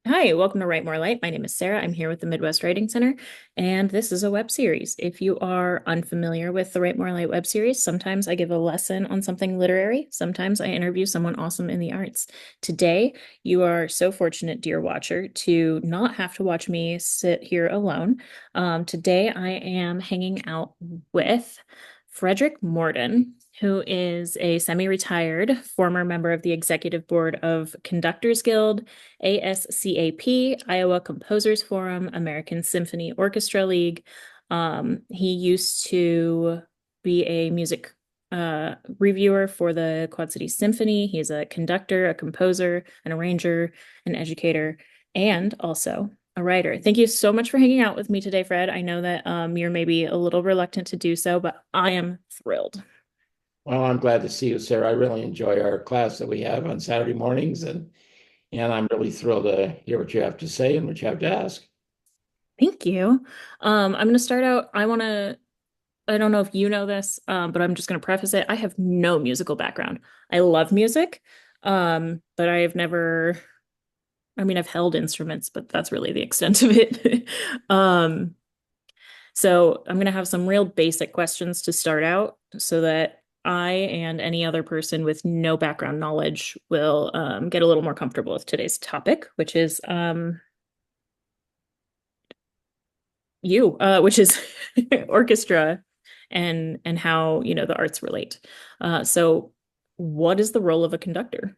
Hi, welcome to Write More Light. My name is Sarah. I'm here with the Midwest Writing Center, and this is a web series. If you are unfamiliar with the Write More Light web series, sometimes I give a lesson on something literary. Sometimes I interview someone awesome in the arts. Today, you are so fortunate, dear watcher, to not have to watch me sit here alone. Today, I am hanging out with Frederick Morden, who is a semi-retired former member of the executive board of Conductors Guild, ASCAP, Iowa Composers Forum, American Symphony Orchestra League. He used to be a music reviewer for the Quad City Symphony. He's a conductor, a composer, an arranger, an educator, and also a writer. Thank you so much for hanging out with me today, Fred. I know that you're maybe a little reluctant to do so, but I am thrilled. Well, I'm glad to see you, Sarah. I really enjoy our class that we have on Saturday mornings, and I'm really thrilled to hear what you have to say and what you have to ask. Thank you. I'm going to start out. I don't know if you know this, but I'm just going to preface it. I have no musical background. I love music, but I have never, I mean, I've held instruments, but that's really the extent of it. Um, so I'm going to have some real basic questions to start out so that I and any other person with no background knowledge will get a little more comfortable with today's topic, which is which is orchestra and how, the arts relate. So what is the role of a conductor?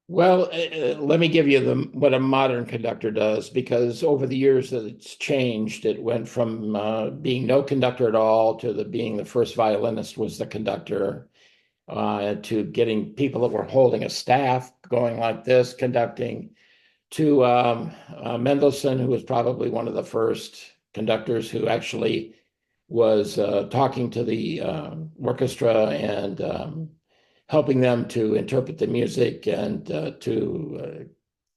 Well, let me give you what a modern conductor does, because over the years that it's changed. It went from being no conductor at all to being the first violinist was the conductor, to getting people that were holding a staff going like this, conducting, to Mendelssohn, who was probably one of the first conductors who actually was talking to the orchestra and helping them to interpret the music and to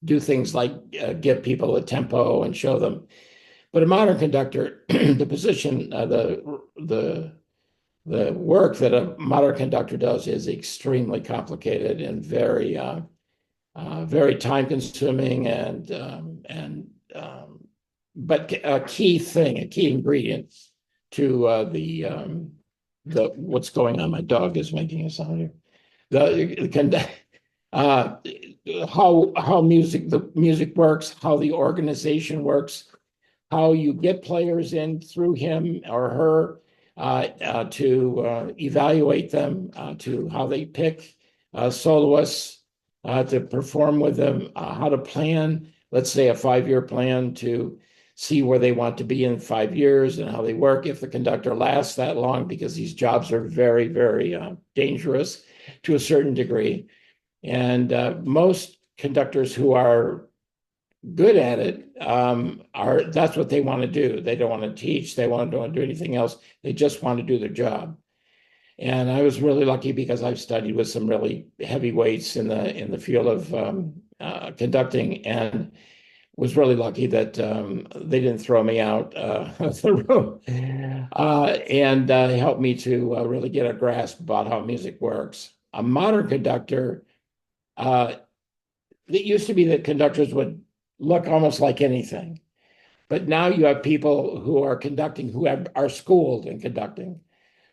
do things like give people a tempo and show them. But a modern conductor, the position, the work that a modern conductor does is extremely complicated and very time consuming and but a key thing, a key ingredient to the what's going on. My dog is making a sound here. The uh, how the music works, how the organization works, how you get players in through him or her, to evaluate them, to how they pick soloists to perform with them, how to plan, let's say, a 5-year plan to see where they want to be in 5 years and how they work if the conductor lasts that long, because these jobs are very, very dangerous to a certain degree. And most conductors who are good at it are that's what they want to do. They don't want to teach. They don't want to do anything else. They just want to do their job. And I was really lucky because I've studied with some really heavyweights in the field of conducting, and was really lucky that they didn't throw me out of the room, and helped me to really get a grasp about how music works. A modern conductor, uh, it used to be that conductors would look almost like anything. But now you have people who are conducting are schooled in conducting.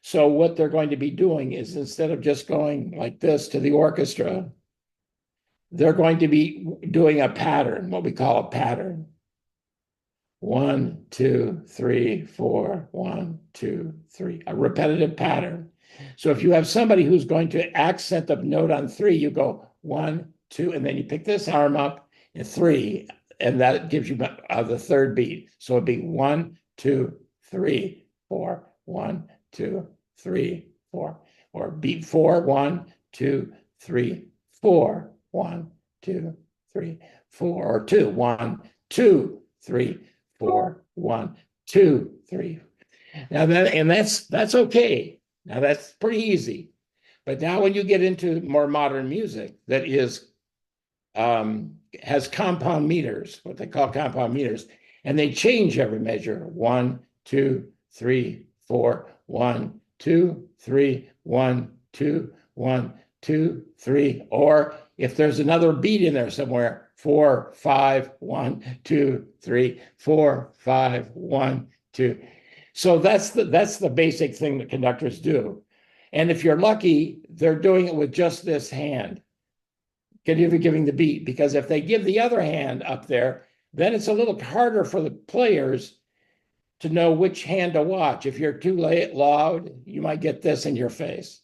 So what they're going to be doing is, instead of just going like this to the orchestra, they're going to be doing a pattern, what we call a pattern. 1, 2, 3, 4, 1, 2, 3, a repetitive pattern. So if you have somebody who's going to accent the note on 3, you go 1, 2, and then you pick this arm up and 3, and that gives you the third beat. So it'd be 1, 2, 3, 4, 1, 2, 3, 4, or beat 4, 1, 2, 3, 4, 1, 2, 3, 4, or 2, 1, 2, 3, 4, 1, 2, 3. Now that's okay. Now that's pretty easy. But now when you get into more modern music that is has compound meters, what they call compound meters, and they change every measure. 1, 2, 3, 4, 1, 2, 3, 1, 2, 1, 2, 3, or if there's another beat in there somewhere, 4, 5, 1, 2, 3, 4, 5, 1, 2. So that's the basic thing that conductors do. And if you're lucky, they're doing it with just this hand, giving the beat, because if they give the other hand up there, then it's a little harder for the players to know which hand to watch. If you're too loud, you might get this in your face.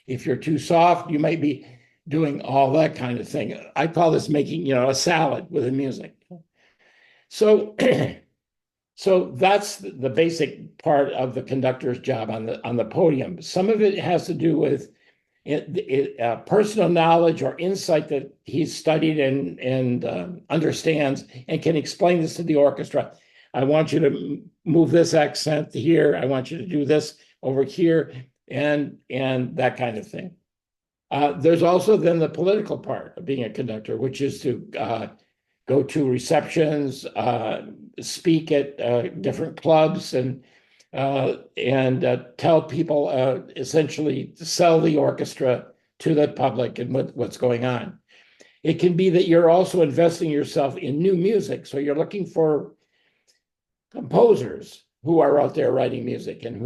If you're too soft, you might be doing all that kind of thing. I call this making, a salad with the music. So, so that's the basic part of the conductor's job on the podium. Some of it has to do with personal knowledge or insight that he's studied and understands, and can explain this to the orchestra. I want you to move this accent here. I want you to do this over here, and that kind of thing. There's also then the political part of being a conductor, which is to go to receptions, speak at different clubs, and tell people, essentially to sell the orchestra to the public and what's going on. It can be that you're also investing yourself in new music. So you're looking for composers who are out there writing music and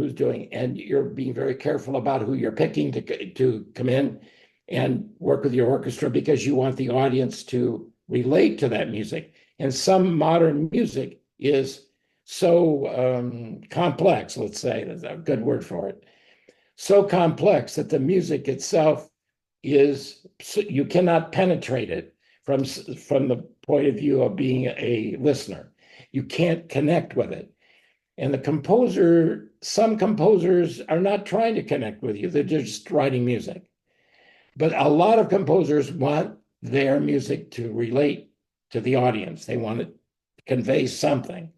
and you're being very careful about who you're picking to come in and work with your orchestra, because you want the audience to relate to that music. And some modern music is so complex, let's say, that's a good word for it, so complex that the music itself you cannot penetrate it from the point of view of being a listener. You can't connect with it. And some composers are not trying to connect with you, they're just writing music. But a lot of composers want their music to relate to the audience. They want to convey something.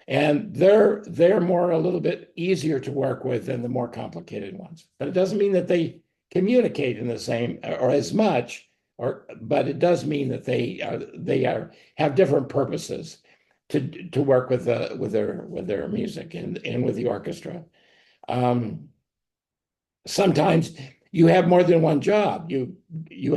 And they're more a little bit easier to work with than the more complicated ones. But it doesn't mean that they communicate in the same or as much, but it does mean that they have different purposes to work with their music and with the orchestra. Sometimes you have more than one job. You you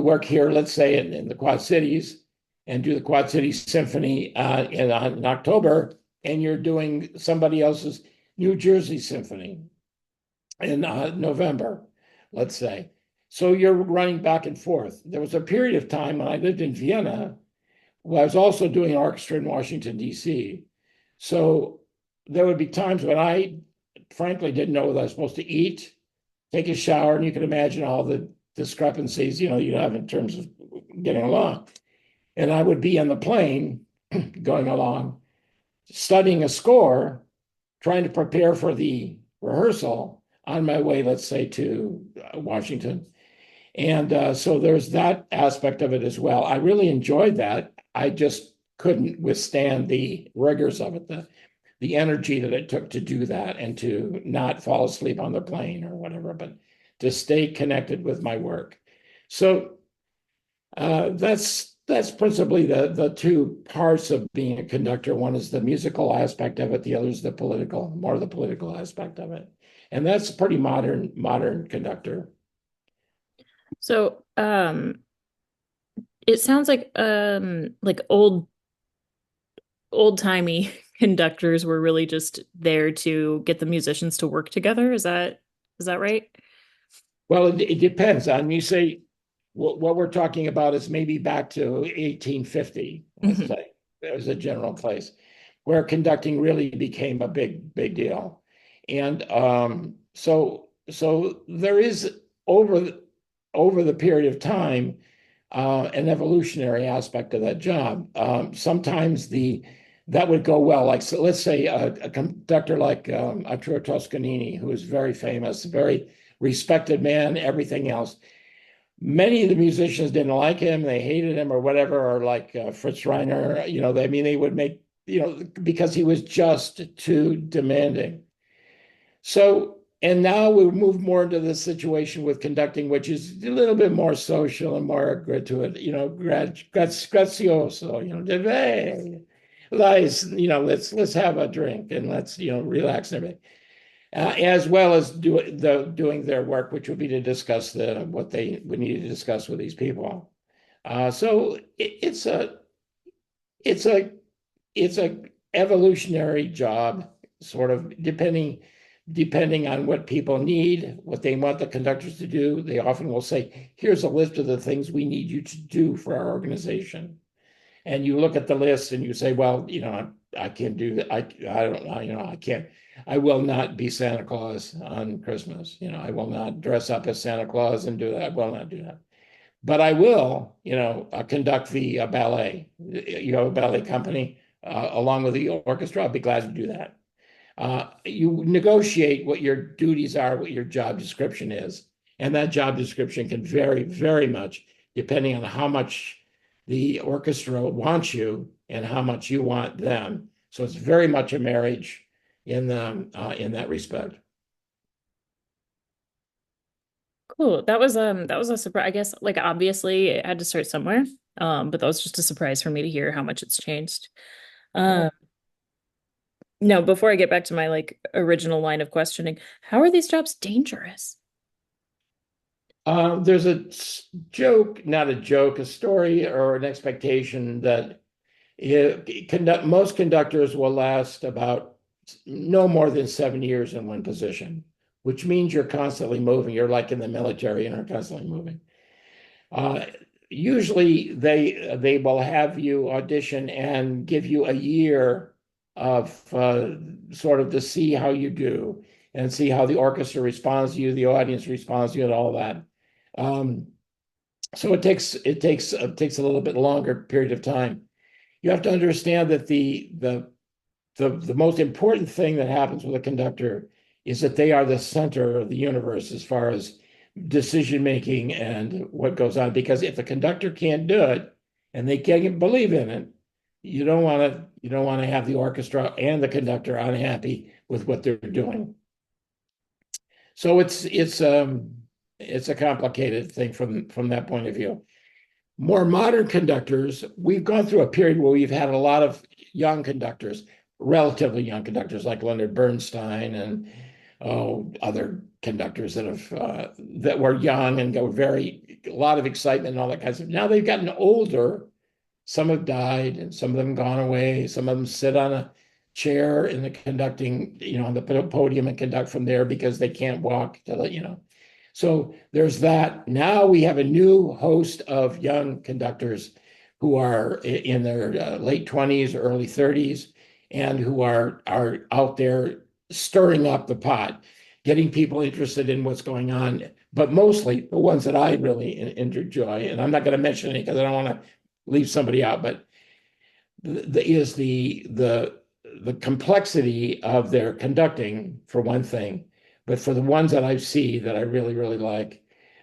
work here, let's say in the Quad Cities, and do the Quad Cities Symphony in October, and you're doing somebody else's New Jersey Symphony in November, let's say. So you're running back and forth. There was a period of time when I lived in Vienna, where I was also doing orchestra in Washington, D.C. So there would be times when I frankly didn't know whether I was supposed to eat, take a shower, and you can imagine all the discrepancies, you have in terms of getting along. And I would be on the plane going along, studying a score, trying to prepare for the rehearsal on my way, let's say, to Washington. And so there's that aspect of it as well. I really enjoyed that. I just couldn't withstand the rigors of it, the energy that it took to do that, and to not fall asleep on the plane or whatever, but to stay connected with my work. So that's principally the two parts of being a conductor. One is the musical aspect of it. The other is the political aspect of it. And that's a pretty modern conductor. So, it sounds like old-timey conductors were really just there to get the musicians to work together. Is that right? Well, it depends on, you say, what we're talking about is maybe back to 1850, let's Mhm. say. There's a general place where conducting really became a big deal. And so there is over the period of time an evolutionary aspect of that job. Sometimes that would go well. Like, so let's say a conductor like Arturo Toscanini, who is very famous, very respected man, everything else. Many of the musicians didn't like him; they hated him, or whatever. Or like Fritz Reiner, they would make, because he was just too demanding. So, and now we move more into this situation with conducting, which is a little bit more social and more gratuitous, grazioso, hey, nice, let's have a drink and let's, relax and everything. as well as doing their work, which would be to discuss what they would need to discuss with these people. So it's a it's a evolutionary job, sort of depending on what people need, what they want the conductors to do. They often will say, "Here's a list of the things we need you to do for our organization." And you look at the list and you say, "Well, I can't do that. I don't, I can't. I will not be Santa Claus on Christmas. I will not dress up as Santa Claus and do that. I will not do that." But I will, conduct the ballet. You have a ballet company along with the orchestra. I'll be glad to do that. You negotiate what your duties are, what your job description is, and that job description can vary very much depending on how much the orchestra wants you and how much you want them. So it's very much a marriage in that respect. Cool. That was a surprise. I guess like obviously it had to start somewhere. But that was just a surprise for me to hear how much it's changed. Yeah. Um, no, before I get back to my like original line of questioning, how are these jobs dangerous? There's a joke, not a joke, a story or an expectation that most conductors will last about no more than 7 years in one position, which means you're constantly moving. You're like in the military and are constantly moving. Uh, Usually they will have you audition and give you a year of sort of to see how you do and see how the orchestra responds to you, the audience responds to you, and all that. Um, so it takes a little bit longer period of time. You have to understand that the most important thing that happens with a conductor is that they are the center of the universe as far as decision making and what goes on. Because if the conductor can't do it and they can't believe in it, you don't want to have the orchestra and the conductor unhappy with what they're doing. So it's a complicated thing from that point of view. More modern conductors, we've gone through a period where we've had a lot of young conductors, relatively young conductors like Leonard Bernstein and other conductors that were young and got a lot of excitement and all that kind of stuff. Now they've gotten older. Some have died, and some of them gone away. Some of them sit on a chair in the conducting, on the podium and conduct from there because they can't walk So there's that. Now we have a new host of young conductors who are in their late 20s, early 30s, and who are out there stirring up the pot, getting people interested in what's going on. But mostly the ones that I really enjoy, and I'm not going to mention any because I don't want to leave somebody out, but is the complexity of their conducting for one thing, but for the ones that I see that I really really like,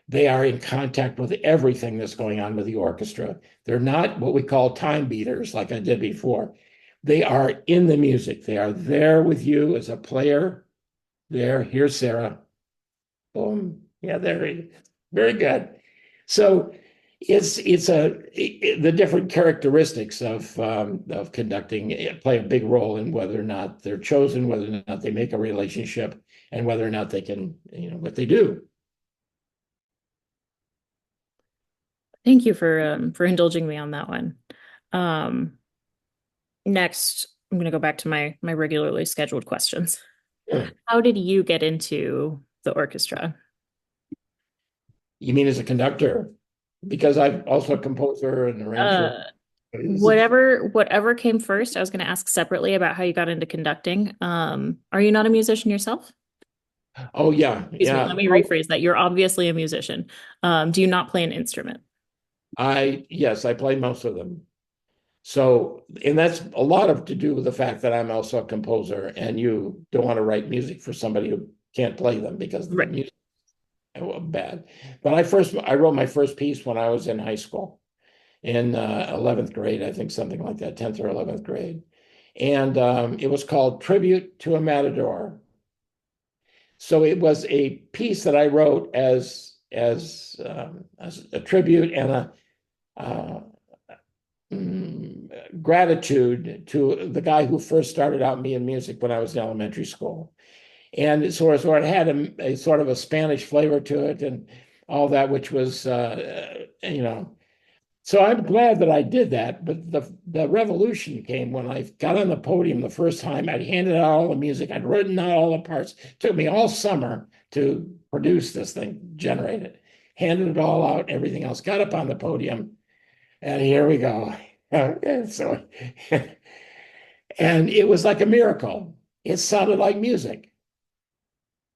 they are in contact with everything that's going on with the orchestra. They're not what we call time beaters like I did before. They are in the music. They are there with you as a player. Here's Sarah. Boom. Yeah, there. Very good. So the different characteristics of conducting play a big role in whether or not they're chosen, whether or not they make a relationship, and whether or not they can, what they do. Thank you for indulging me on that one. Um, next, I'm gonna go back to my regularly scheduled questions. How did you get into the orchestra? You mean as a conductor? Because I'm also a composer and arranger. Uh, whatever came first, I was gonna ask separately about how you got into conducting. Are you not a musician yourself? Oh yeah, Excuse me, let yeah. me rephrase that. You're obviously a musician. Do you not play an instrument? Yes, I play most of them. So, and that's a lot of to do with the fact that I'm also a composer, and you don't want to write music for somebody who can't play them because the Right. music is bad. But I wrote my first piece when I was in high school in 11th grade, I think something like that, 10th or 11th grade. And it was called Tribute to a Matador. So it was a piece that I wrote as a tribute and a uh, gratitude to the guy who first started out me in music when I was in elementary school. and it had a sort of a Spanish flavor to it and all that, which was, so I'm glad that I did that. But the revolution came when I got on the podium the first time. I'd handed out all the music, I'd written out all the parts. It took me all summer to produce this thing, generate it, handed it all out, everything else, got up on the podium, and here we go. So, and it was like a miracle. It sounded like music.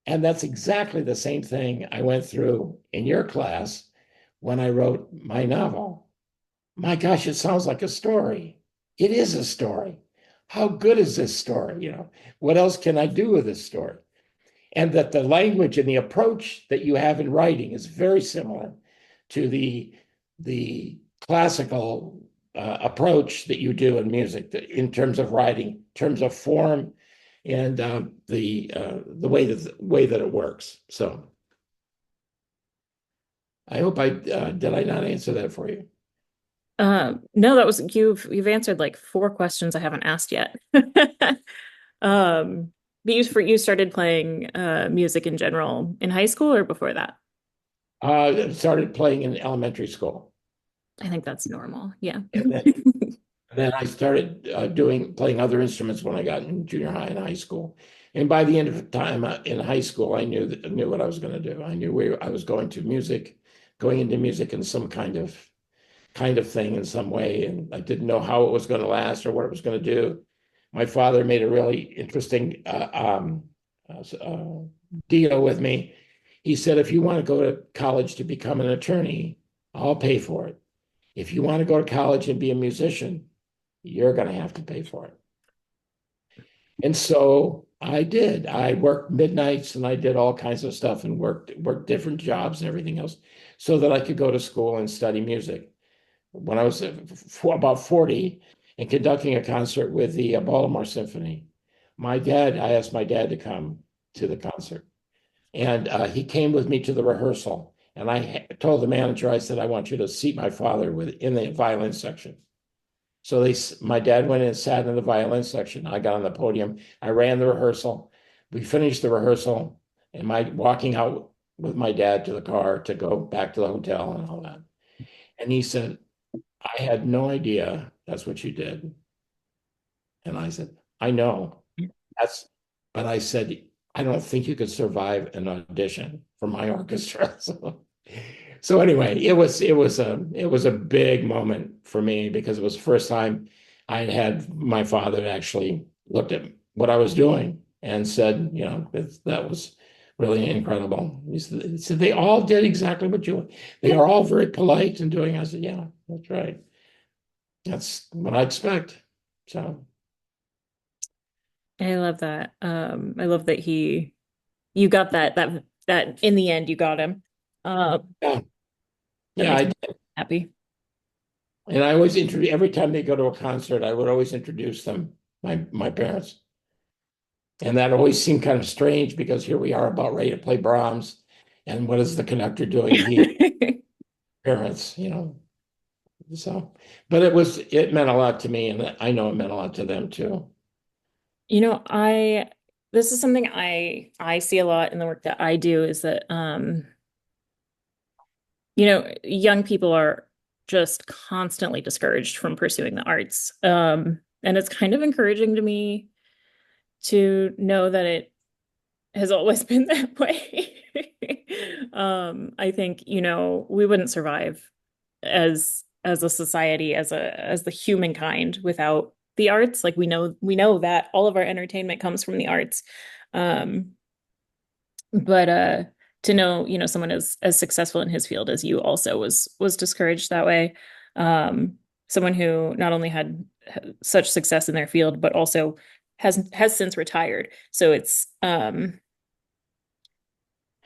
And that's exactly the same thing I went through in your class when I wrote my novel. My gosh, it sounds like a story. It is a story. How good is this story? What else can I do with this story? And that the language and the approach that you have in writing is very similar to the classical approach that you do in music in terms of writing, in terms of form, and the way that it works. So I hope did I not answer that for you? No, that was you've answered like four questions I haven't asked yet. But you started playing music in general in high school or before that? Started playing in elementary school. I think that's normal. Yeah. And then I started playing other instruments when I got in junior high and high school. And by the end of the time in high school, I knew what I was going to do. I knew I was going into music in some kind of thing in some way, and I didn't know how it was going to last or what it was going to do. My father made a really interesting deal with me. He said, if you want to go to college to become an attorney, I'll pay for it. If you want to go to college and be a musician, you're going to have to pay for it. And so I did. I worked midnights and I did all kinds of stuff and worked different jobs and everything else so that I could go to school and study music. When I was about 40 and conducting a concert with the Baltimore Symphony, I asked my dad to come to the concert. And he came with me to the rehearsal. And I told the manager, I said, I want you to seat my father in the violin section. So my dad went and sat in the violin section. I got on the podium. I ran the rehearsal. We finished the rehearsal, and walking out with my dad to the car to go back to the hotel and all that. And he said, I had no idea that's what you did. And I said, I know. But I said, I don't think you could survive an audition for my orchestra. So anyway, it was a big moment for me because it was the first time I had my father actually looked at what I was doing and said, that was really incredible. He said they all did exactly what they are all very polite and doing. I said, yeah, that's right. That's what I expect. So I love that. I love that you got that in the end you got him. yeah, That yeah, makes I me did. happy. And I always introduce every time they go to a concert, I would always introduce them, my parents. And that always seemed kind of strange because here we are about ready to play Brahms. And what is the conductor doing here? Parents, So, but it meant a lot to me, and I know it meant a lot to them too. You know, this is something I see a lot in the work that I do is that young people are just constantly discouraged from pursuing the arts. And it's kind of encouraging to me to know that it has always been that way. I think, we wouldn't survive as a society, as the humankind without the arts. Like we know that all of our entertainment comes from the arts. Um, but to know, someone as successful in his field as you also was discouraged that way. Someone who not only had such success in their field, but also has since retired. So it's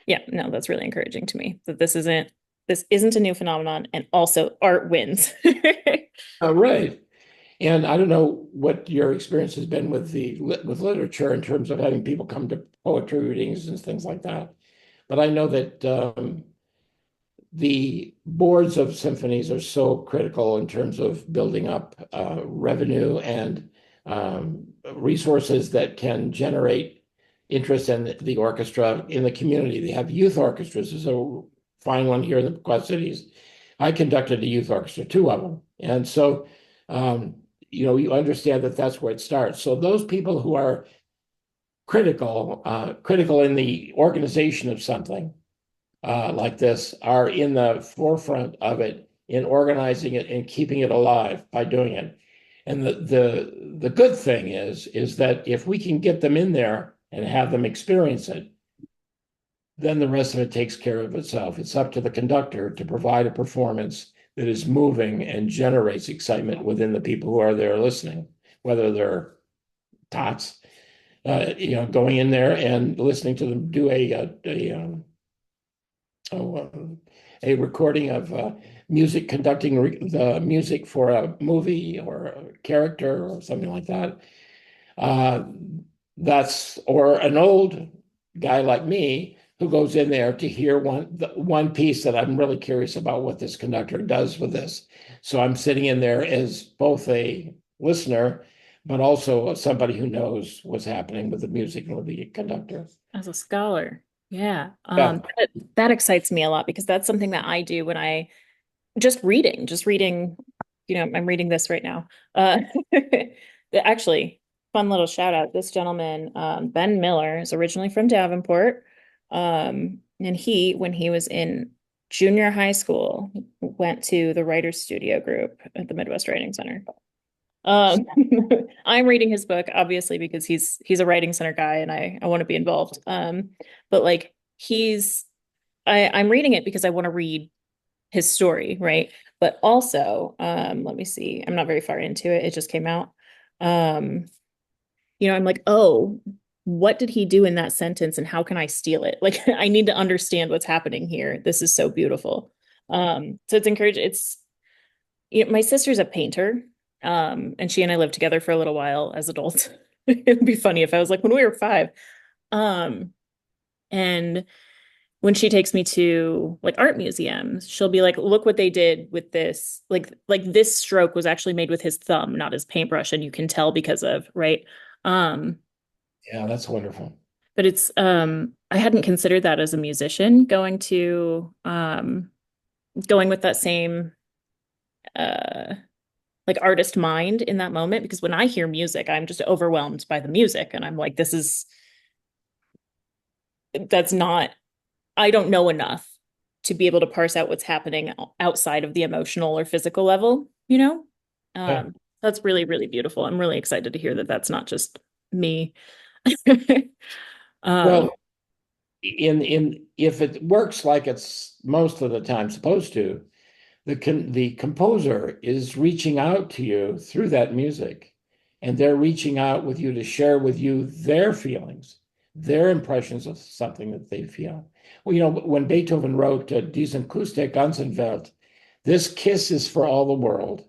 yeah, no, that's really encouraging to me that this isn't a new phenomenon, and also art wins. Right. And I don't know what your experience has been with with literature in terms of having people come to poetry readings and things like that. But I know that the boards of symphonies are so critical in terms of building up revenue and resources that can generate interest in the orchestra in the community. They have youth orchestras. There's a fine one here in the Quad Cities. I conducted a youth orchestra, two of them. And so, you understand that that's where it starts. So those people who are critical in the organization of something like this are in the forefront of it in organizing it and keeping it alive by doing it. And the good thing is that if we can get them in there and have them experience it, then the rest of it takes care of itself. It's up to the conductor to provide a performance that is moving and generates excitement within the people who are there listening, whether they're tots, going in there and listening to them do a recording of music, conducting the music for a movie or a character or something like that. Uh, or an old guy like me who goes in there to hear one piece that I'm really curious about what this conductor does with this. So I'm sitting in there as both a listener, but also somebody who knows what's happening with the music and with the conductor. As a scholar. Yeah. Yeah. That excites me a lot because that's something that I do when I just reading, I'm reading this right now. Actually, fun little shout out. This gentleman, Ben Miller, is originally from Davenport. And when he was in junior high school, went to the Writers Studio group at the Midwest Writing Center. Um, I'm reading his book, obviously, because he's a writing center guy and I want to be involved. But like I'm reading it because I want to read his story, right? But also, let me see. I'm not very far into it. It just came out. Um, I'm like, oh, what did he do in that sentence and how can I steal it? Like, I need to understand what's happening here. This is so beautiful. So it's encouraging. My sister's a painter, and she and I lived together for a little while as adults. It'd be funny if I was like, when we were 5. Um, and when she takes me to like art museums, she'll be like, look what they did with this. Like this stroke was actually made with his thumb, not his paintbrush, and you can tell because of, right? Um, Yeah, that's wonderful. but I hadn't considered that as a musician going with that same uh like artist mind in that moment because when I hear music, I'm just overwhelmed by the music and I'm like, that's not I don't know enough to be able to parse out what's happening outside of the emotional or physical level, you know? Yeah. That's really, really beautiful. I'm really excited to hear that that's not just me. um, Well, in if it works like it's most of the time supposed to, the composer is reaching out to you through that music, and they're reaching out with you to share with you their feelings, their impressions of something that they feel. Well, when Beethoven wrote Diesen Kuss der ganzen Welt, this kiss is for all the world,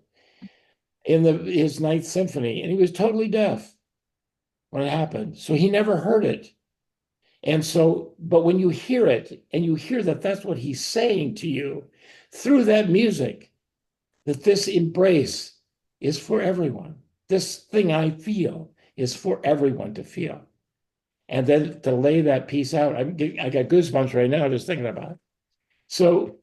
in his Ninth Symphony, and he was totally deaf when it happened, so he never heard it. And so, but when you hear it and you hear that that's what he's saying to you through that music, that this embrace is for everyone. This thing I feel is for everyone to feel. And then to lay that piece out, I got goosebumps right now just thinking about it. So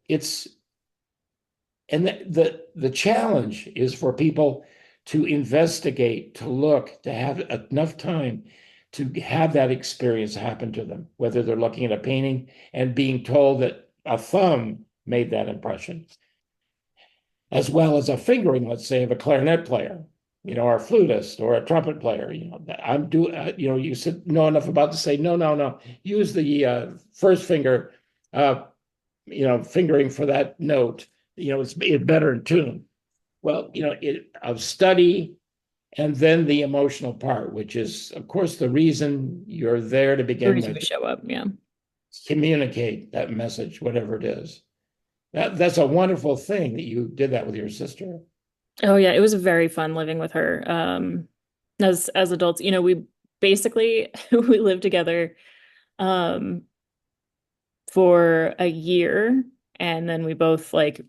the challenge is for people to investigate, to look, to have enough time to have that experience happen to them, whether they're looking at a painting and being told that a thumb made that impression, as well as a fingering, let's say, of a clarinet player, or a flutist or a trumpet player. You said know enough about to say, no, no, no, use the first finger, fingering for that note. It's better in tune. Well, of study and then the emotional part, which is, of course, the reason you're there to the begin reason we with, show up, yeah. communicate that message, whatever it is. That's a wonderful thing that you did that with your sister. Oh yeah, it was very fun living with her. As adults, we basically we lived together um for a year and then we both like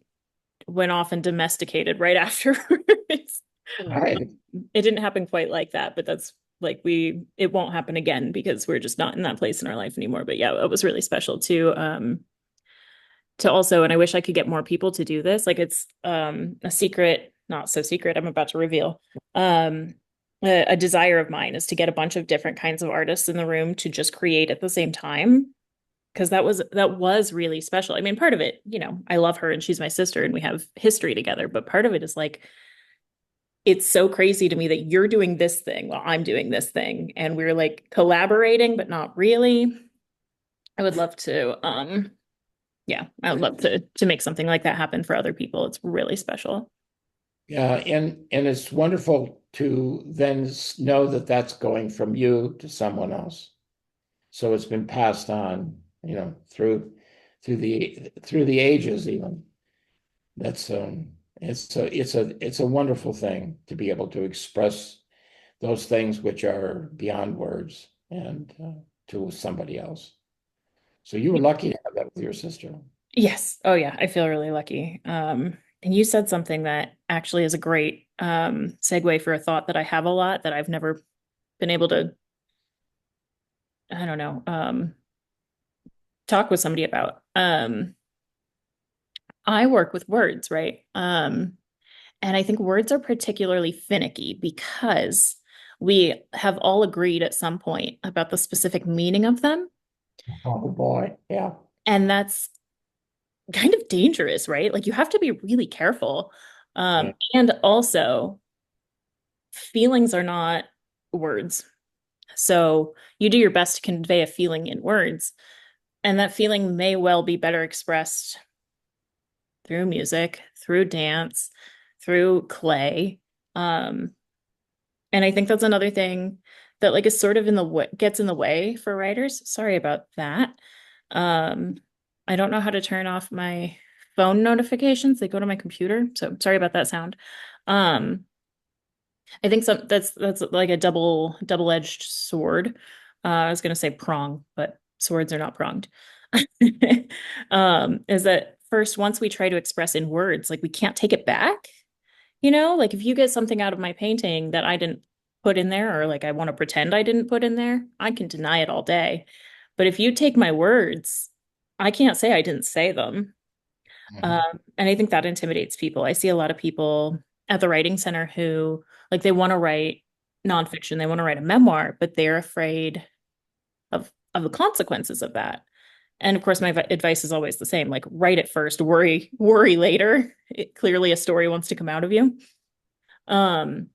went off and domesticated right afterwards. Right. It didn't happen quite like that, but that's Like it won't happen again because we're just not in that place in our life anymore. But yeah, it was really special to also, and I wish I could get more people to do this. Like it's a secret, not so secret, I'm about to reveal. Um a desire of mine is to get a bunch of different kinds of artists in the room to just create at the same time because that was really special. I mean, part of it, I love her and she's my sister and we have history together, but part of it is like it's so crazy to me that you're doing this thing while I'm doing this thing and we're like collaborating but not really. I would love to yeah, I would love to make something like that happen for other people. It's really special. Yeah, and it's wonderful to then know that that's going from you to someone else. So it's been passed on, through the ages even. That's it's a wonderful thing to be able to express those things which are beyond words and to somebody else. So you were lucky to have that with your sister. Yes. Oh yeah, I feel really lucky. And you said something that actually is a great segue for a thought that I have a lot that I've never been able to, I don't know, talk with somebody about. I work with words, right? And I think words are particularly finicky because we have all agreed at some point about the specific meaning of them. Oh boy, yeah. And that's kind of dangerous, right? Like you have to be really careful. Yeah. And also, feelings are not words. So you do your best to convey a feeling in words, and that feeling may well be better expressed through music, through dance, through clay. Um, and I think that's another thing that like is sort of in the way, gets in the way for writers. Sorry about that. Um, I don't know how to turn off my phone notifications. They go to my computer. So sorry about that sound. Um, I think that's like a double-edged sword. I was gonna say prong, but swords are not pronged. Is that first, once we try to express in words, like we can't take it back, like if you get something out of my painting that I didn't put in there, or like I want to pretend I didn't put in there, I can deny it all day. But if you take my words, I can't say I didn't say them. Mhm. And I think that intimidates people. I see a lot of people at the writing center who like they want to write nonfiction, they want to write a memoir, but they're afraid of the consequences of that. And of course, my advice is always the same: like write it first, worry later. Clearly, a story wants to come out of you. Um,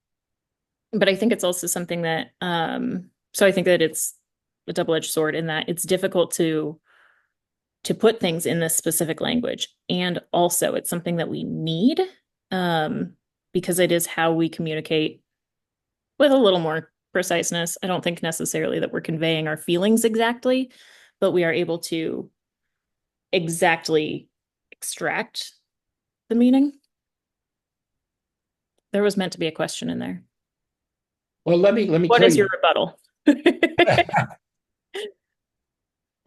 but I think it's also something that so I think that it's a double-edged sword in that it's difficult to put things in this specific language. And also, it's something that we need um, because it is how we communicate with a little more preciseness. I don't think necessarily that we're conveying our feelings exactly, but we are able to exactly extract the meaning. There was meant to be a question in there. Well, let me What tell is your you, rebuttal?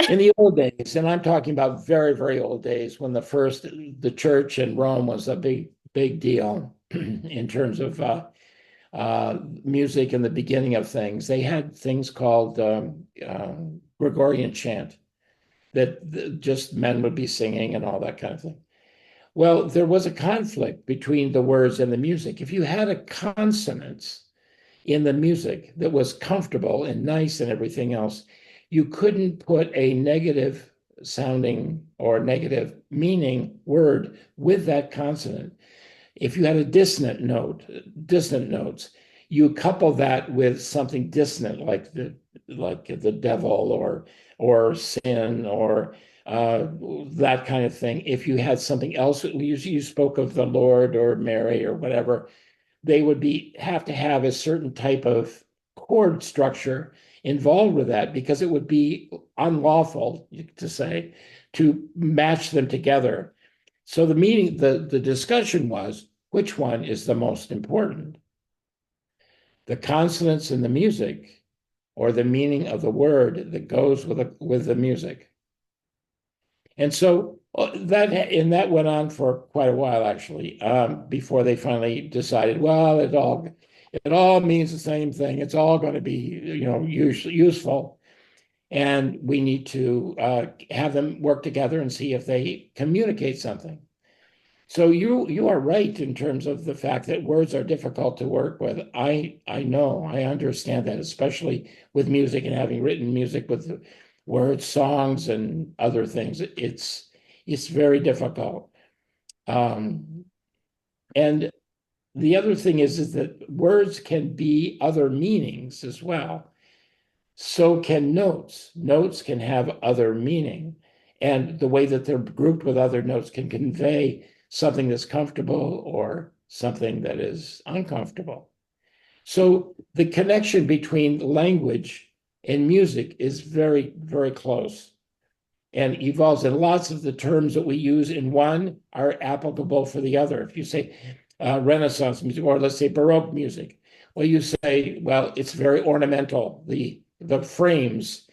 in the old days, and I'm talking about very, very old days, when the church in Rome was a big deal in terms of music and the beginning of things. They had things called Gregorian chant that just men would be singing and all that kind of thing. Well, there was a conflict between the words and the music. If you had a consonance in the music that was comfortable and nice and everything else, you couldn't put a negative sounding or negative meaning word with that consonant. If you had a dissonant notes, you couple that with something dissonant like the devil or sin or that kind of thing. If you had something else, you spoke of the Lord or Mary or whatever, they would have to have a certain type of chord structure involved with that because it would be unlawful to say to match them together. So the discussion was which one is the most important, the consonants in the music or the meaning of the word that goes with the music. And so that went on for quite a while actually, before they finally decided, well, It all means the same thing. It's all going to be, useful. And we need to have them work together and see if they communicate something. So you are right in terms of the fact that words are difficult to work with. I know, I understand that, especially with music and having written music with words, songs, and other things. It's very difficult. Um, and the other thing is that words can be other meanings as well. So can notes. Notes can have other meaning. And the way that they're grouped with other notes can convey something that's comfortable or something that is uncomfortable. So the connection between language and music is very, very close and evolves. And lots of the terms that we use in one are applicable for the other. If you say Renaissance music, or let's say Baroque music, well, you say, well, it's very ornamental. The frames,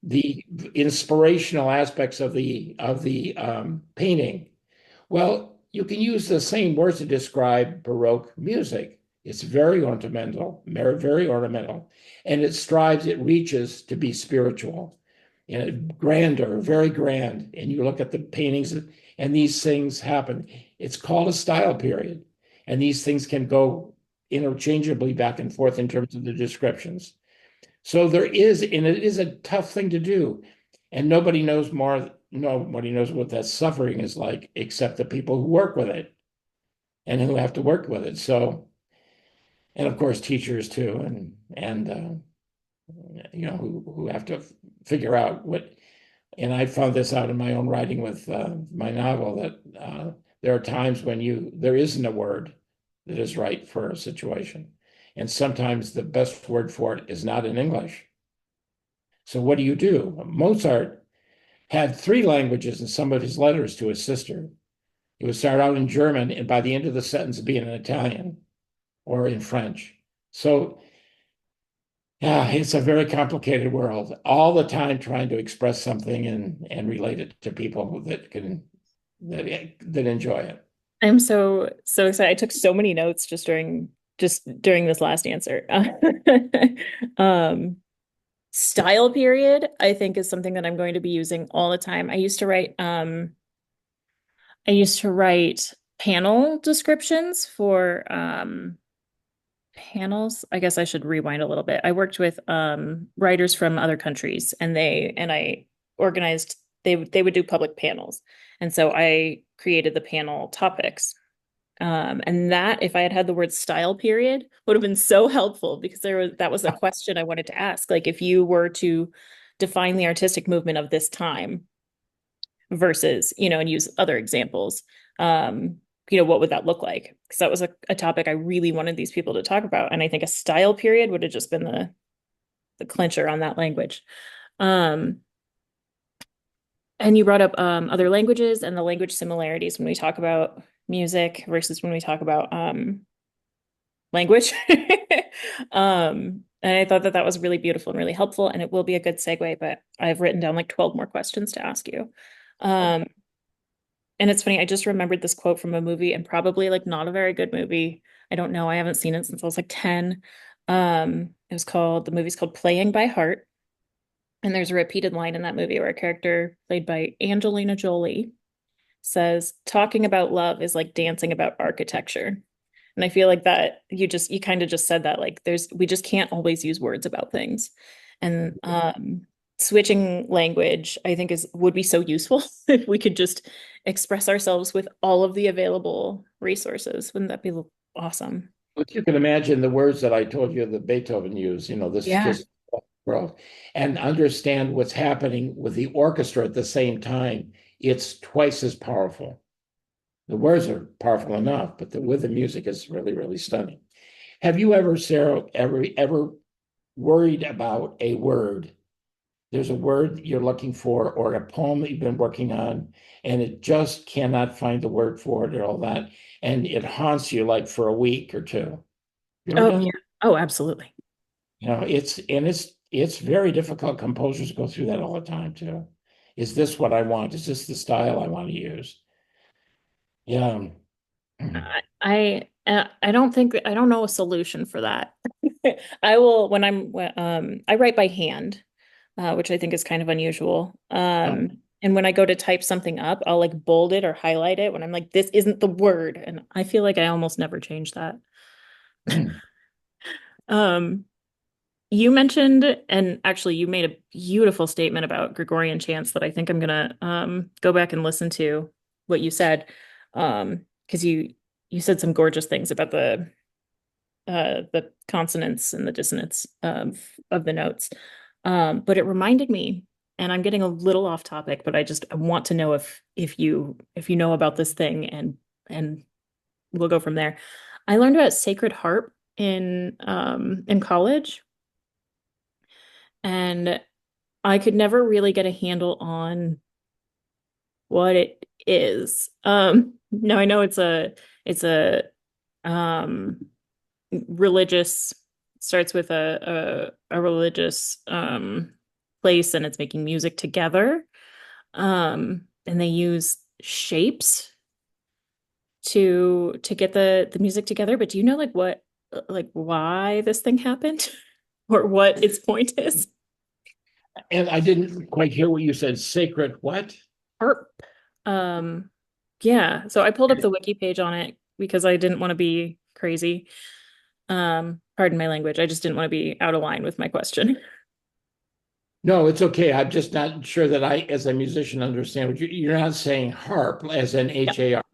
the inspirational aspects of the painting. Well, you can use the same words to describe Baroque music. It's very ornamental, very ornamental, and it reaches to be spiritual and grander, very grand. And you look at the paintings, and these things happen. It's called a style period, and these things can go interchangeably back and forth in terms of the descriptions. So there is, and it is a tough thing to do. And nobody knows what that suffering is like except the people who work with it and who have to work with it. So, and of course, teachers too, and who have to figure out what. And I found this out in my own writing with my novel that there are times when there isn't a word that is right for a situation. And sometimes the best word for it is not in English. So what do you do? Mozart had three languages in some of his letters to his sister. He would start out in German and by the end of the sentence be in Italian or in French. So yeah, it's a very complicated world. All the time trying to express something and relate it to people that enjoy it. I'm so excited. I took so many notes just during this last answer. Um, Style period, I think, is something that I'm going to be using all the time. I used to write panel descriptions for panels. I guess I should rewind a little bit. I worked with writers from other countries and I organized they would do public panels. And so I created the panel topics. And that, if I had had the word style period, would have been so helpful because that was a question I wanted to ask. Like, if you were to define the artistic movement of this time versus, and use other examples, what would that look like? Because that was a topic I really wanted these people to talk about. And I think a style period would have just been the clincher on that language. Um, and you brought up other languages and the language similarities when we talk about music versus when we talk about language. And I thought that that was really beautiful and really helpful, and it will be a good segue, but I've written down like 12 more questions to ask you. Um, and it's funny, I just remembered this quote from a movie, and probably like not a very good movie. I don't know. I haven't seen it since I was like 10. The movie's called Playing by Heart. And there's a repeated line in that movie where a character played by Angelina Jolie says, talking about love is like dancing about architecture. And I feel like that you kind of just said that, like we just can't always use words about things. And switching language, I think would be so useful if we could just express ourselves with all of the available resources. Wouldn't that be awesome? But you can imagine the words that I told you that Beethoven used, this Yeah. just world, and understand what's happening with the orchestra at the same time. It's twice as powerful. The words are powerful enough, but with the music is really, really stunning. Have you ever, Sarah, ever worried about a word? There's a word you're looking for, or a poem that you've been working on, and it just cannot find the word for it or all that, and it haunts you like for a week or two. You ever Oh, done yeah. that? Oh, absolutely. It's very difficult. Composers go through that all the time too. Is this what I want? Is this the style I want to use? Yeah. I I don't know a solution for that. I will when I write by hand, which I think is kind of unusual. Oh. And when I go to type something up, I'll like bold it or highlight it when I'm like, this isn't the word. And I feel like I almost never change that. Um, you mentioned, and actually you made a beautiful statement about Gregorian chants that I think I'm gonna go back and listen to what you said. Because you said some gorgeous things about the consonants and the dissonance of the notes. But it reminded me, and I'm getting a little off topic, but I want to know if you know about this thing, and we'll go from there. I learned about sacred harp in college, and I could never really get a handle on what it is. No, I know it's a um religious starts with a religious place, and it's making music together. And they use shapes to get the music together. But do you know like what like why this thing happened or what its point is? And I didn't quite hear what you said. Sacred what? Harp. Um, yeah. So I pulled up the wiki page on it because I didn't want to be crazy. Pardon my language. I just didn't want to be out of line with my question. No, it's okay. I'm just not sure that I, as a musician, understand what you're not saying harp as in Yeah. HARP.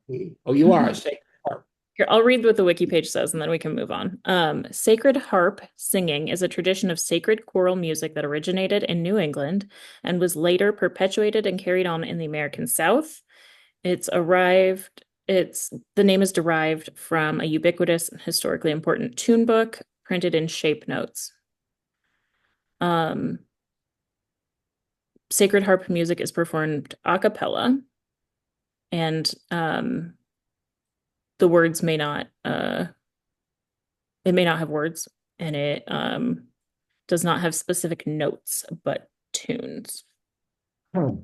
Oh, you are Mhm. saying harp. Here, I'll read what the wiki page says and then we can move on. Sacred harp singing is a tradition of sacred choral music that originated in New England and was later perpetuated and carried on in the American South. It's the name is derived from a ubiquitous and historically important tune book printed in shape notes. Um, Sacred harp music is performed a cappella, and the words may not it may not have words, and it does not have specific notes but tunes. Oh,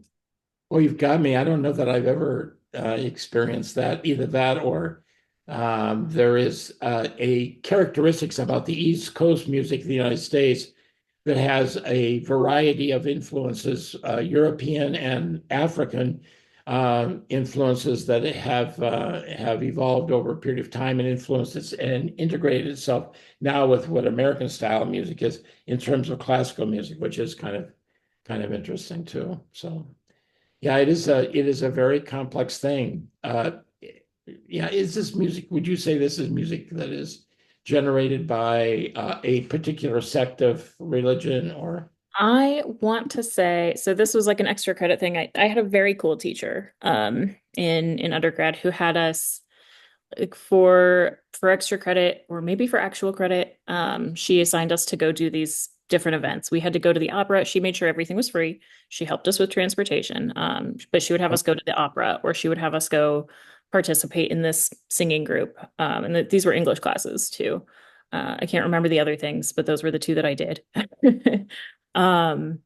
well, you've got me. I don't know that I've ever experienced that, either that or there is a characteristics about the East Coast music of the United States that has a variety of influences, European and African influences that have evolved over a period of time and influenced it and integrated itself now with what American style music is in terms of classical music, which is kind of interesting too. So yeah, it is a very complex thing. Yeah, is this music? Would you say this is music that is generated by a particular sect of religion or? I want to say, so this was like an extra credit thing. I had a very cool teacher in undergrad who had us like for extra credit or maybe for actual credit. She assigned us to go do these different events. We had to go to the opera. She made sure everything was free. She helped us with transportation. But she would have us go to the opera, or she would have us go participate in this singing group. And these were English classes too. I can't remember the other things, but those were the two that I did. Um,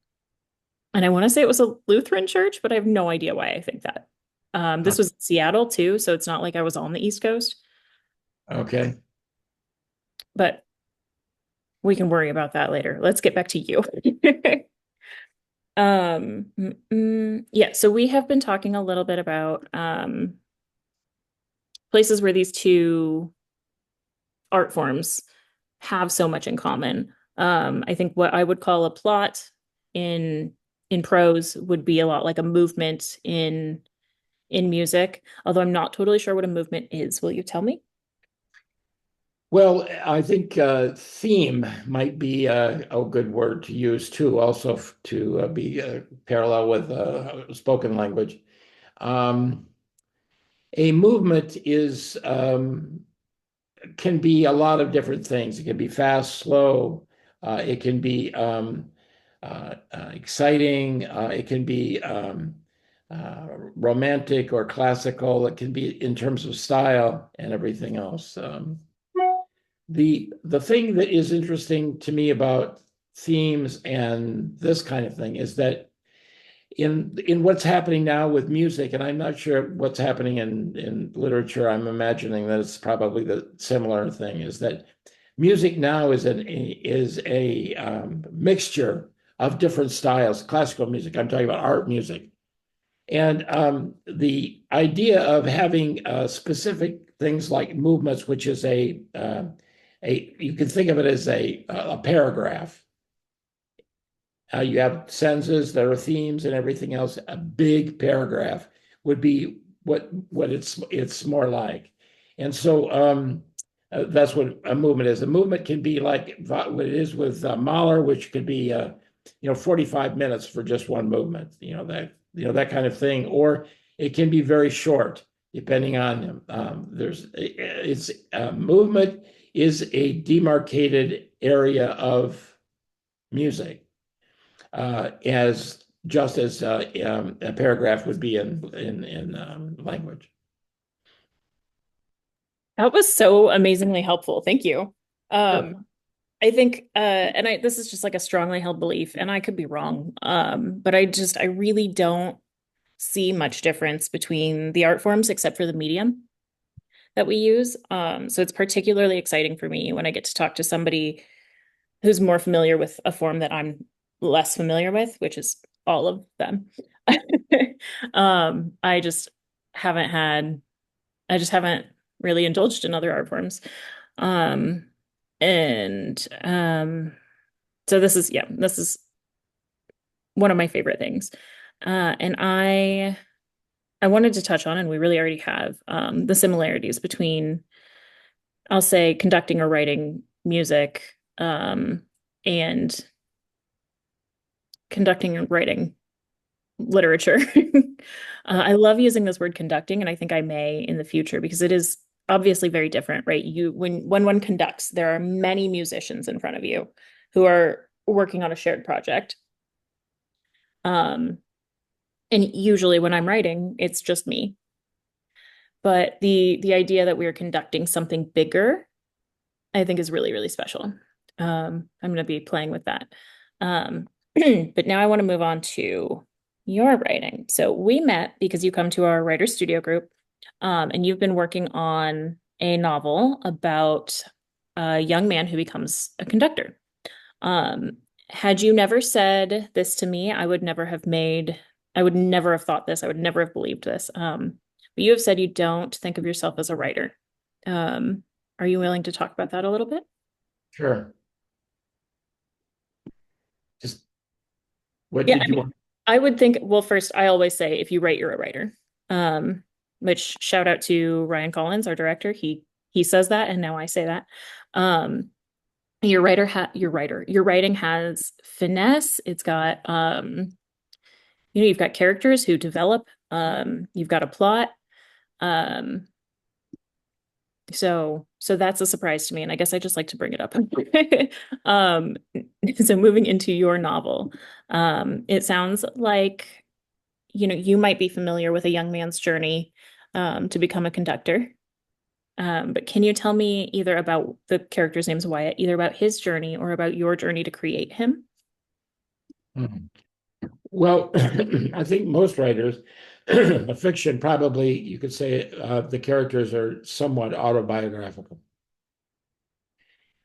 and I want to say it was a Lutheran church, but I have no idea why I think that. This was in Seattle too, so it's not like I was on the East Coast, Okay. but we can worry about that later. Let's get back to you. Yeah, so we have been talking a little bit about places where these two art forms have so much in common. I think what I would call a plot in in prose would be a lot like a movement in music, although I'm not totally sure what a movement is. Will you tell me? Well, I think theme might be a good word to use too, also to be parallel with spoken language. Um, a movement is can be a lot of different things. It can be fast, slow. It can be exciting. It can be romantic or classical. It can be in terms of style and everything else. The thing that is interesting to me about themes and this kind of thing is that in what's happening now with music, and I'm not sure what's happening in literature. I'm imagining that it's probably the similar thing, is that music now is a mixture of different styles. Classical music, I'm talking about art music, and the idea of having specific things like movements, which is a you can think of it as a paragraph. You have sentences, there are themes and everything else. A big paragraph would be what it's more like. And so that's what a movement is. A movement can be like what it is with Mahler, which could be 45 minutes for just one movement, that kind of thing. Or it can be very short, depending on there's it's movement is a demarcated area of music, as just as a paragraph would be in language. That was so amazingly helpful. Thank you. Sure. I think, and this is just like a strongly held belief, and I could be wrong. But I really don't see much difference between the art forms except for the medium that we use. So it's particularly exciting for me when I get to talk to somebody who's more familiar with a form that I'm less familiar with, which is all of them. I just haven't had, I just haven't really indulged in other art forms. Um, and so this is one of my favorite things. And I wanted to touch on, and we really already have, the similarities between, I'll say, conducting or writing music, and conducting and writing literature. I love using this word conducting, and I think I may in the future because it is obviously very different, right? When one conducts, there are many musicians in front of you who are working on a shared project. Um, and usually when I'm writing, it's just me. But the idea that we are conducting something bigger, I think is really, really special. I'm going to be playing with that. Um, but now I want to move on to your writing. So we met because you come to our writer studio group, and you've been working on a novel about a young man who becomes a conductor. Um, had you never said this to me, I would never have thought this. I would never have believed this. But you have said you don't think of yourself as a writer. Um, are you willing to talk about that a little bit? Sure. Just what Yeah, did I you mean, want? I would think, well, first, I always say if you write, you're a writer. Um, which shout out to Ryan Collins, our director. He says that, and now I say that. Um, your writing has finesse. It's got you've got characters who develop. You've got a plot. Um, so that's a surprise to me, and I guess I just like to bring it up. Um, so moving into your novel, it sounds like you might be familiar with a young man's journey to become a conductor. But can you tell me either about the character's name's Wyatt, either about his journey or about your journey to create him? Mhm. Well, I think most writers of fiction, probably you could say the characters are somewhat autobiographical.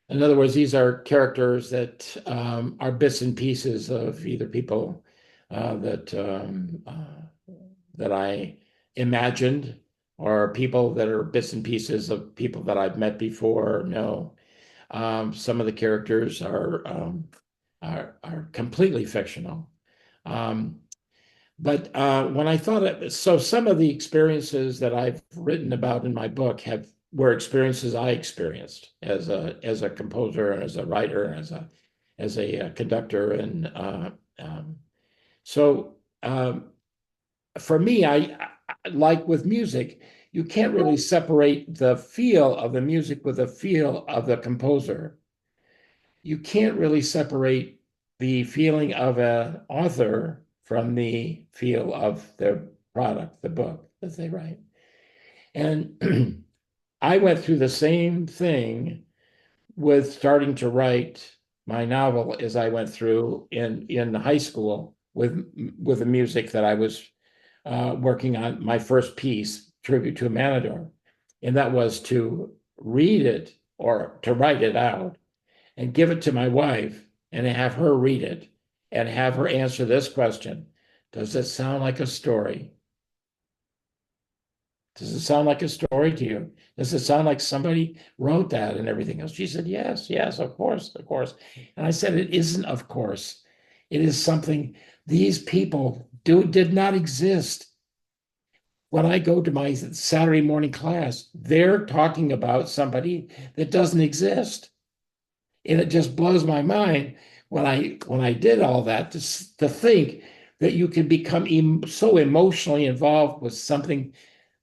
In other words, these are characters that are bits and pieces of either people that I imagined, or people that are bits and pieces of people that I've met before. No, some of the characters are completely fictional. Um, but when I thought of so some of the experiences that I've written about in my book have were experiences I experienced as a composer and as a writer and as a conductor, and so for me, like with music, you can't really separate the feel of the music with the feel of the composer. You can't really separate the feeling of an author from the feel of their product, the book that they write. And I went through the same thing with starting to write my novel as I went through in high school with the music that I was working on my first piece, Tribute to a Matador, and that was to read it or to write it out and give it to my wife and have her read it and have her answer this question. Does it sound like a story? Does it sound like a story to you? Does it sound like somebody wrote that and everything else? She said, yes, yes, of course, of course. And I said, it isn't, of course. It is something these people did not exist. When I go to my Saturday morning class, they're talking about somebody that doesn't exist. And it just blows my mind when I did all that to think that you can become so emotionally involved with something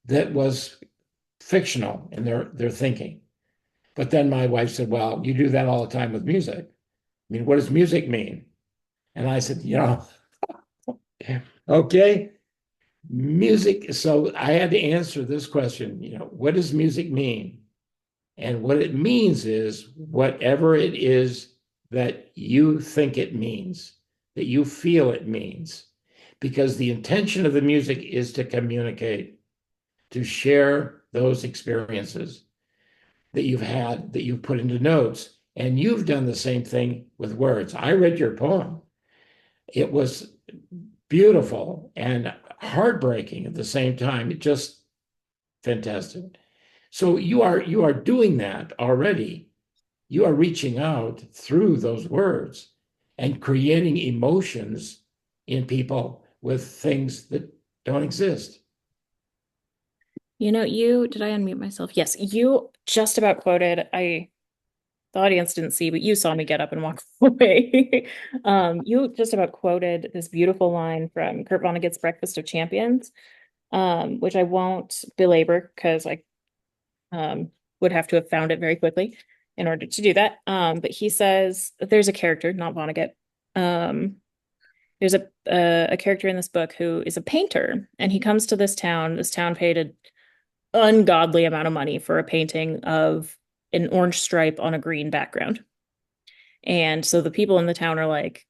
that was fictional in their thinking. But then my wife said, well, you do that all the time with music. I mean, what does music mean? And I said, okay, music. So I had to answer this question, what does music mean? And what it means is whatever it is that you think it means, that you feel it means, because the intention of the music is to communicate, to share those experiences that you've had, that you've put into notes. And you've done the same thing with words. I read your poem. It was beautiful and heartbreaking at the same time. It just fantastic. So you are doing that already. You are reaching out through those words and creating emotions in people with things that don't exist. Did I unmute myself? Yes, you just about quoted, the audience didn't see, but you saw me get up and walk away. You just about quoted this beautiful line from Kurt Vonnegut's Breakfast of Champions, which I won't belabor because I would have to have found it very quickly in order to do that. But he says that there's a character, not Vonnegut. There's a character in this book who is a painter, and he comes to this town. This town paid an ungodly amount of money for a painting of an orange stripe on a green background. And so the people in the town are like,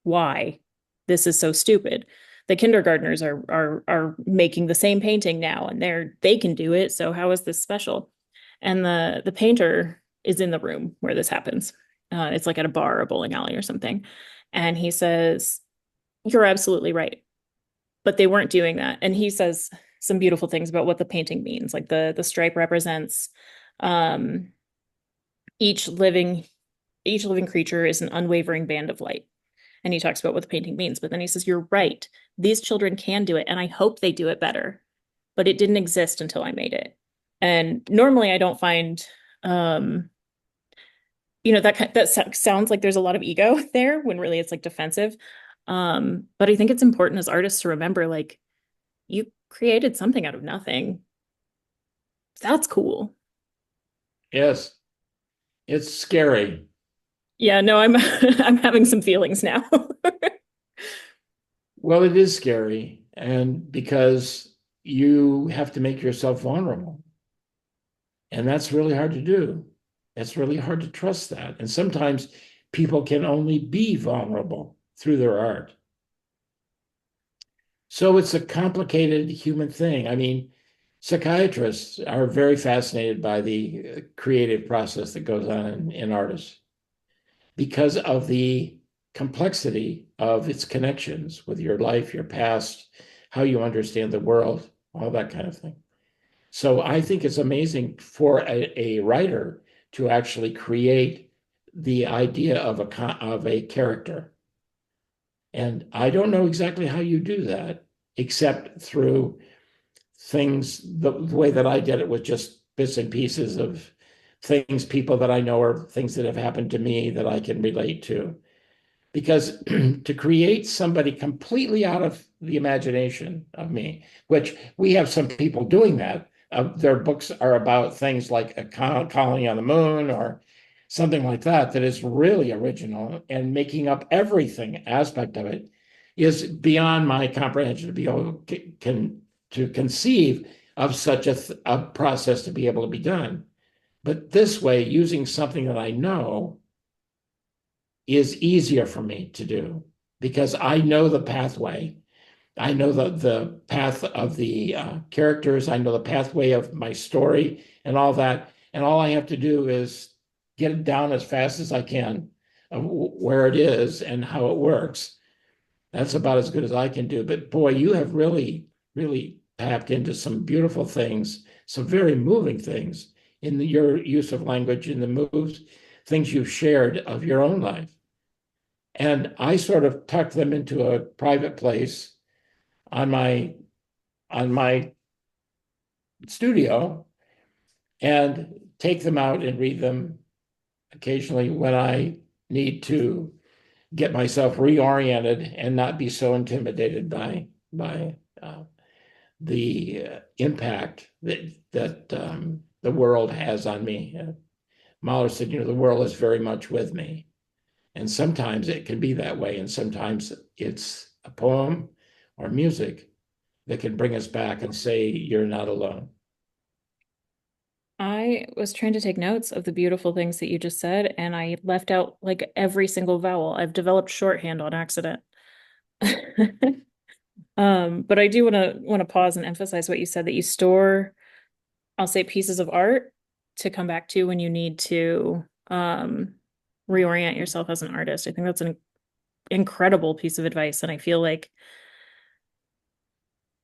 why? This is so stupid. The kindergartners are making the same painting now and they can do it. So how is this special? And the painter is in the room where this happens. It's like at a bar or a bowling alley or something. And he says, you're absolutely right. But they weren't doing that. And he says some beautiful things about what the painting means. Like the stripe represents um, each living creature is an unwavering band of light. And he talks about what the painting means. But then he says, you're right. These children can do it, and I hope they do it better. But it didn't exist until I made it. And normally I don't find that sounds like there's a lot of ego there when really it's like defensive. But I think it's important as artists to remember, like, you created something out of nothing. That's cool. Yes, it's scary. Yeah, no, I'm I'm having some feelings now. Well, it is scary, and because you have to make yourself vulnerable. And that's really hard to do. It's really hard to trust that. And sometimes people can only be vulnerable through their art. So it's a complicated human thing. I mean, psychiatrists are very fascinated by the creative process that goes on in artists because of the complexity of its connections with your life, your past, how you understand the world, all that kind of thing. So I think it's amazing for a writer to actually create the idea of a character. And I don't know exactly how you do that, except through things, the way that I did it was just bits and pieces of things, people that I know, or things that have happened to me that I can relate to. Because to create somebody completely out of the imagination of me, which we have some people doing that. Their books are about things like a colony on the moon or something like that, that is really original, and making up everything aspect of it is beyond my comprehension to be able to conceive of such a process to be able to be done. But this way, using something that I know is easier for me to do because I know the pathway. I know the path of the characters. I know the pathway of my story and all that. And all I have to do is get it down as fast as I can of where it is and how it works. That's about as good as I can do. But boy, you have really, really tapped into some beautiful things, some very moving things in your use of language, in the moves, things you've shared of your own life. And I sort of tucked them into a private place on my studio and take them out and read them occasionally when I need to get myself reoriented and not be so intimidated by the impact that the world has on me. Mahler said, the world is very much with me. And sometimes it can be that way. And sometimes it's a poem or music that can bring us back and say, you're not alone. I was trying to take notes of the beautiful things that you just said, and I left out like every single vowel. I've developed shorthand on accident. But I do want to pause and emphasize what you said that you store, I'll say pieces of art to come back to when you need to reorient yourself as an artist. I think that's an incredible piece of advice, and I feel like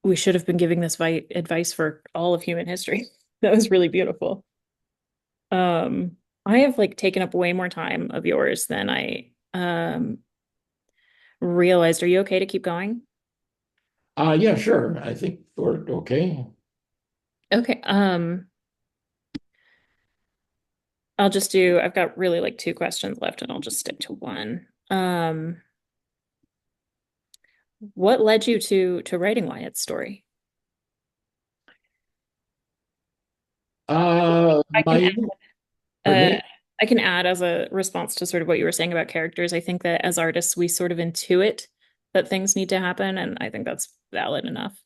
we should have been giving this advice for all of human history. That was really beautiful. I have like taken up way more time of yours than I realized. Are you okay to keep going? Yeah, sure. I think we're okay. Okay. I've got really like two questions left and I'll just stick to one. What led you to writing Wyatt's story? I can My, pardon uh me. I can add as a response to sort of what you were saying about characters. I think that as artists, we sort of intuit that things need to happen, and I think that's valid enough.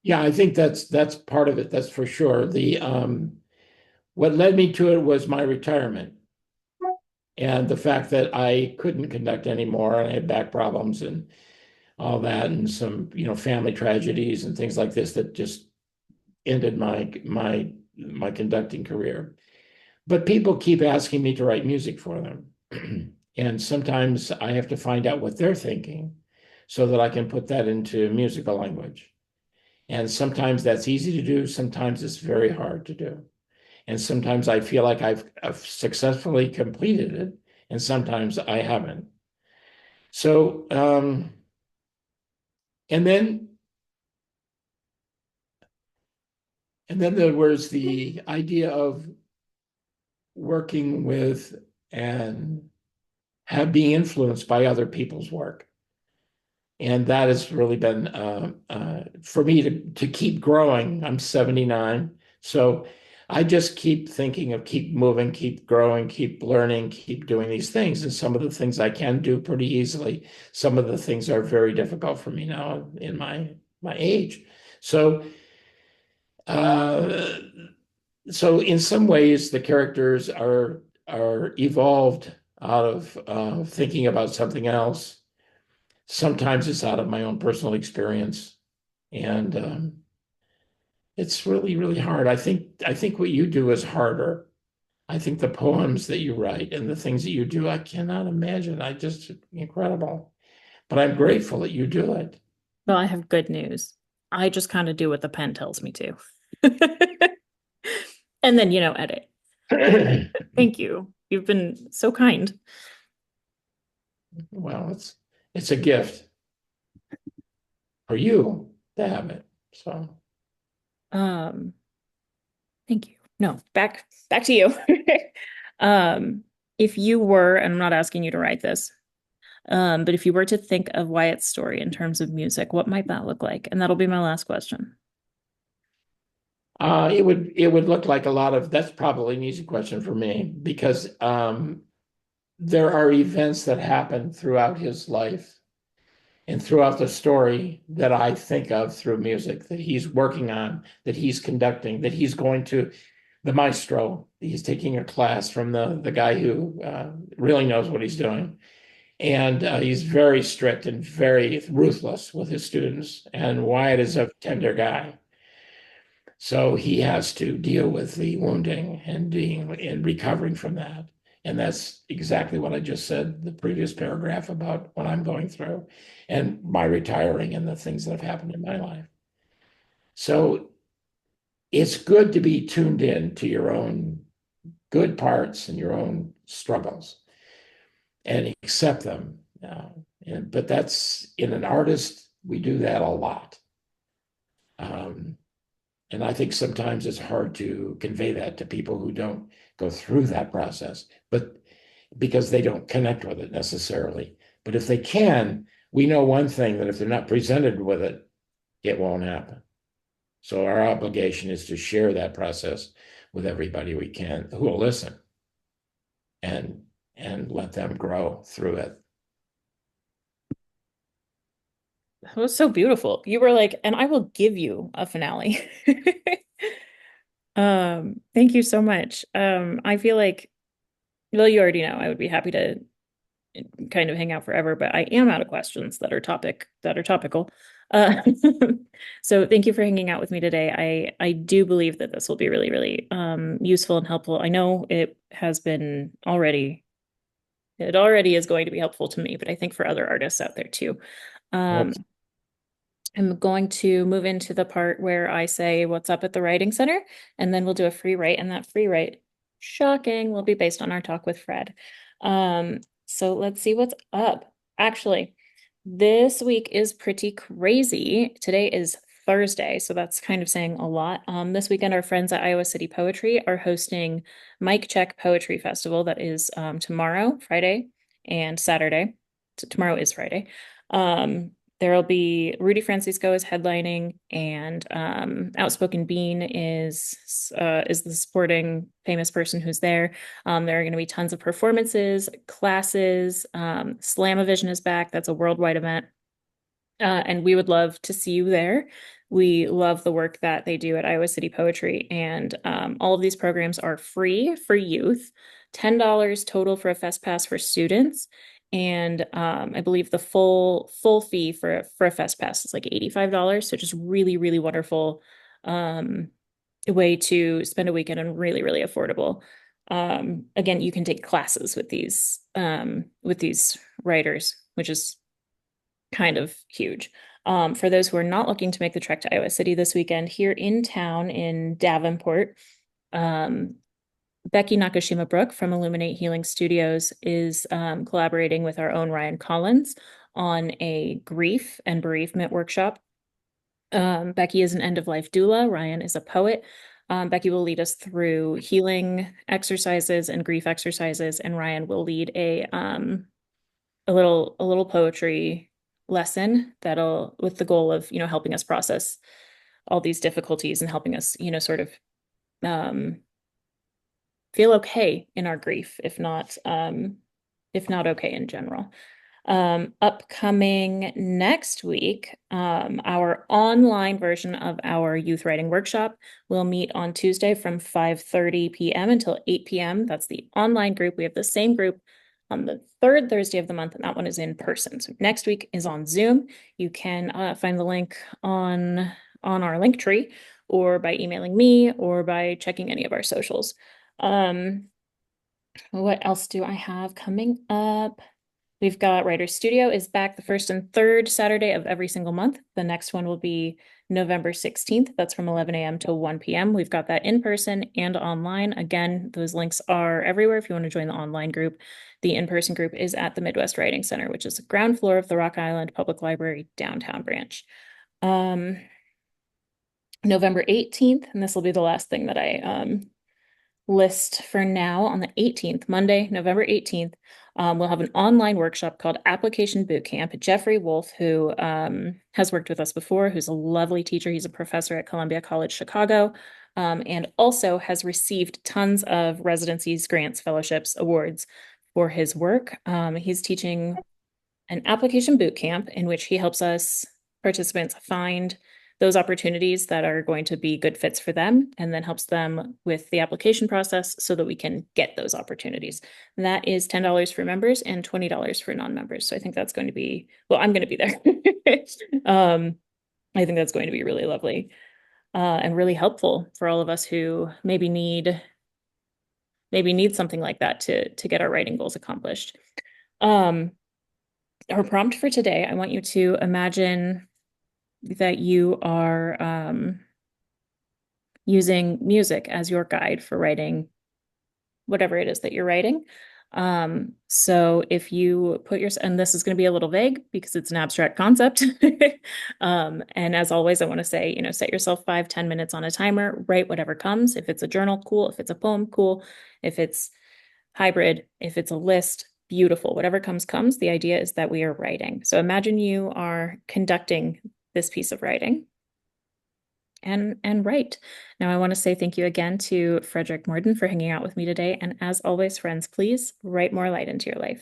Yeah, I think that's part of it. That's for sure. What led me to it was my retirement and the fact that I couldn't conduct anymore and I had back problems and all that and some, family tragedies and things like this that just ended my conducting career. But people keep asking me to write music for them. And sometimes I have to find out what they're thinking so that I can put that into musical language. And sometimes that's easy to do, sometimes it's very hard to do. And sometimes I feel like I've successfully completed it, and sometimes I haven't. So, and then there was the idea of working with and being influenced by other people's work. And that has really been for me to keep growing. I'm 79, so I just keep thinking of keep moving, keep growing, keep learning, keep doing these things. And some of the things I can do pretty easily. Some of the things are very difficult for me now in my age. So uh, so in some ways, the characters are evolved out of thinking about something else. Sometimes it's out of my own personal experience, and it's really, really hard. I think what you do is harder. I think the poems that you write and the things that you do, I cannot imagine. I just incredible. But I'm grateful that you do it. Well, I have good news. I just kind of do what the pen tells me to. And then, edit. Thank you. You've been so kind. Well, it's a gift for you to have it. So Um, Thank you. No, back to you. Um, if you were, and I'm not asking you to write this, but if you were to think of Wyatt's story in terms of music, what might that look like? And that'll be my last question. it would look like a lot of that's probably an easy question for me because there are events that happen throughout his life and throughout the story that I think of through music that he's working on, that he's conducting, that he's going to the maestro. He's taking a class from the guy who really knows what he's doing. And he's very strict and very ruthless with his students. And Wyatt is a tender guy. So he has to deal with the wounding and being and recovering from that. And that's exactly what I just said, the previous paragraph about what I'm going through and my retiring and the things that have happened in my life. So it's good to be tuned in to your own good parts and your own struggles and accept them. But that's in an artist, we do that a lot. Um, and I think sometimes it's hard to convey that to people who don't go through that process, but because they don't connect with it necessarily. But if they can, we know one thing that if they're not presented with it, it won't happen. So our obligation is to share that process with everybody we can who will listen and let them grow through it. That was so beautiful. You were like, and I will give you a finale. Thank you so much. I feel like, well, you already know I would be happy to kind of hang out forever, but I am out of questions that are topical. Uh, so thank you for hanging out with me today. I do believe that this will be really, really useful and helpful. I know it has been already, it already is going to be helpful to me, but I think for other artists out there too. Well, Um, I'm going to move into the part where I say what's up at the Writing Center, and then we'll do a free write, and that free write, shocking, will be based on our talk with Fred. So let's see what's up. Actually, this week is pretty crazy. Today is Thursday, so that's kind of saying a lot. This weekend, our friends at Iowa City Poetry are hosting Mic Check Poetry Festival. That is tomorrow, Friday, and Saturday. So tomorrow is Friday. Um, There'll be Rudy Francisco is headlining, and Outspoken Bean is the supporting famous person who's there. There are going to be tons of performances, classes. Slamavision is back. That's a worldwide event. And we would love to see you there. We love the work that they do at Iowa City Poetry, and all of these programs are free for youth, $10 total for a fest pass for students, and I believe the full fee for a fest pass is like $85. So just really, really wonderful way to spend a weekend and really, really affordable. Again, you can take classes with these writers, which is kind of huge. For those who are not looking to make the trek to Iowa City this weekend, here in town in Davenport, um, Becky Nakashima Brook from Illuminate Healing Studios is collaborating with our own Ryan Collins on a grief and bereavement workshop. Becky is an end-of-life doula. Ryan is a poet. Becky will lead us through healing exercises and grief exercises, and Ryan will lead a little poetry lesson that'll with the goal of helping us process all these difficulties and helping us sort of um feel okay in our grief, if not okay in general. Upcoming next week, our online version of our youth writing workshop will meet on Tuesday from 5:30 p.m. until 8 p.m. That's the online group. We have the same group on the third Thursday of the month, and that one is in person. So next week is on Zoom. You can find the link on our link tree, or by emailing me, or by checking any of our socials. What else do I have coming up? We've got Writer's Studio is back the first and third Saturday of every single month. The next one will be November 16th. That's from 11 a.m. to 1 p.m. We've got that in person and online. Again, those links are everywhere if you want to join the online group. The in-person group is at the Midwest Writing Center, which is the ground floor of the Rock Island Public Library downtown branch. November 18th, and this will be the last thing that I list for now. On the 18th, Monday, November 18th, we'll have an online workshop called Application Bootcamp. Jeffrey Wolf, who has worked with us before, who's a lovely teacher. He's a professor at Columbia College Chicago, and also has received tons of residencies, grants, fellowships, awards for his work. He's teaching an application bootcamp in which he helps us participants find those opportunities that are going to be good fits for them, and then helps them with the application process so that we can get those opportunities. And that is $10 for members and $20 for non-members. So I think that's going to be, well, I'm going to be there. I think that's going to be really lovely, and really helpful for all of us who maybe need something like that to get our writing goals accomplished. Um, our prompt for today, I want you to imagine that you are using music as your guide for writing whatever it is that you're writing. So if you put your, and this is going to be a little vague because it's an abstract concept. And as always, I want to say, set yourself 5-10 minutes on a timer, write whatever comes. If it's a journal, cool. If it's a poem, cool. If it's hybrid, if it's a list, beautiful. Whatever comes. The idea is that we are writing. So imagine you are conducting this piece of writing and write. Now, I want to say thank you again to Frederick Morden for hanging out with me today. And as always, friends, please write more light into your life.